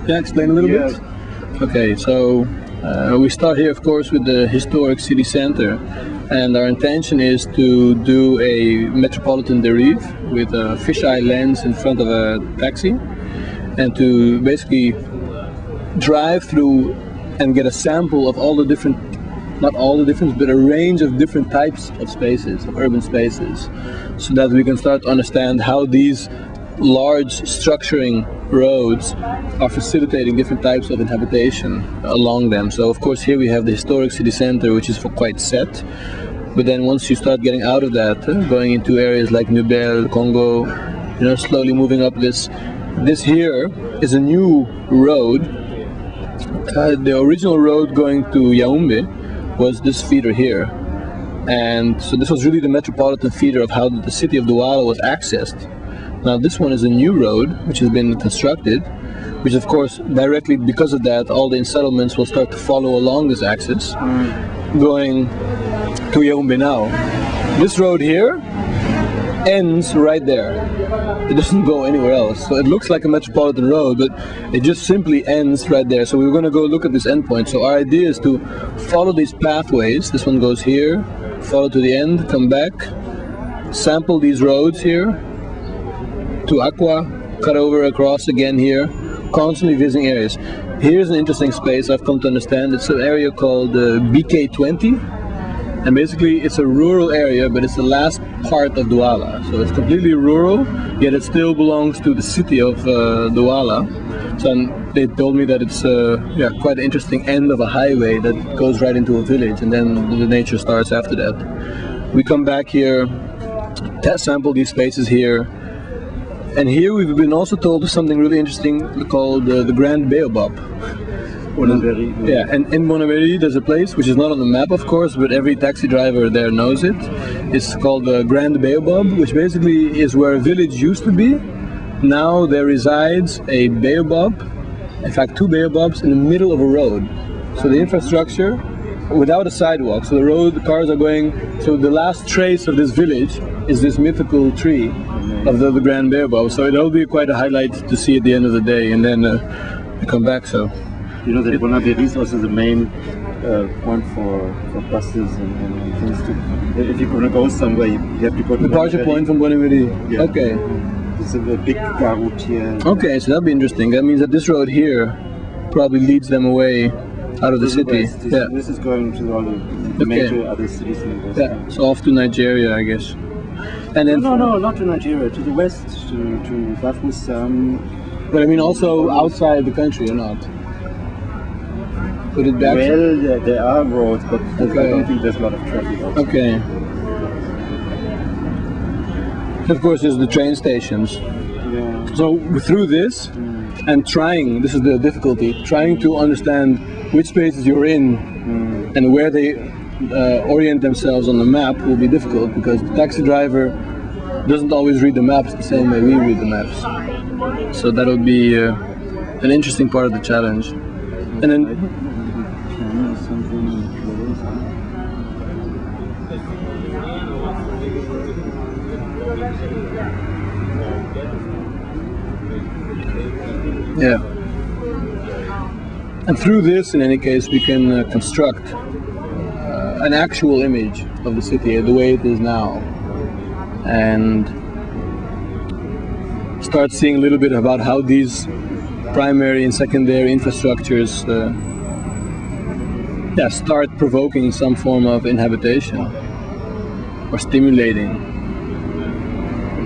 Yeah, explain a little bit. Okay, so we start here, of course, with the historic city center, and our intention is to do a metropolitan derive with a fisheye lens in front of a taxi, and to basically drive through and get a sample of all the different, not all the different, but a range of different types of spaces, of urban spaces, so that we can start to understand how these large structuring roads are facilitating different types of inhabitation along them. So of course here we have the historic city center, which is quite set, but then once you start getting out of that, going into areas like Nubel, Congo, slowly moving up this here is a new road. The original road going to Yaoundé was this feeder here, and so this was really the metropolitan feeder of how the city of Douala was accessed. Now this one is a new road which has been constructed, which of course directly because of that all the settlements will start to follow along this axis, going to Yaoundé now. This road here ends right there. It doesn't go anywhere else. So it looks like a metropolitan road, but it just simply ends right there. So we're going to go look at this endpoint. So our idea is to follow these pathways. This one goes here, follow to the end, come back, sample these roads here, to Aqua, cut over across again here, constantly visiting areas. Here's an interesting space I've come to understand. It's an area called BK20, and basically it's a rural area, but it's the last part of Douala. So it's completely rural, yet it still belongs to the city of Douala. So they told me that it's quite an interesting end of a highway that goes right into a village, and then the nature starts after that. We come back here, sample these spaces here. And here we've been also told of something really interesting called the Grand Baobab. Yeah, and in Bonaveri there's a place which is not on the map, of course, but every taxi driver there knows it. It's called the Grand Baobab, which basically is where a village used to be. Now there resides a baobab, in fact 2 baobabs in the middle of a road. So the infrastructure, without a sidewalk, so the cars are going, so the last trace of this village is this mythical tree of the Grand Baobab. So it'll be quite a highlight to see at the end of the day, and then we come back. So you know that Bonaveri is also the main point for buses and things to, if you're going to go somewhere, you have to go to the departure point from Bonaveri. Yeah. Okay. It's a big car route here. Okay, so that'll be interesting. That means that this road here probably leads them away out of the city. This is going to all the major other cities in the west. Yeah, so off to Nigeria, I guess. And then no, not to Nigeria, to the west, to Bafus. But I mean also outside the country or not? Put it back? Well, there are roads, but I don't think there's a lot of traffic outside. Okay. Of course, there's the train stations. Yeah. So through this, and trying, this is the difficulty, trying to understand which spaces you're in and where they orient themselves on the map will be difficult, because the taxi driver doesn't always read the maps the same way we read the maps. So that'll be an interesting part of the challenge. And then yeah. And through this, in any case, we can construct an actual image of the city the way it is now, and start seeing a little bit about how these primary and secondary infrastructures start provoking some form of inhabitation or stimulating.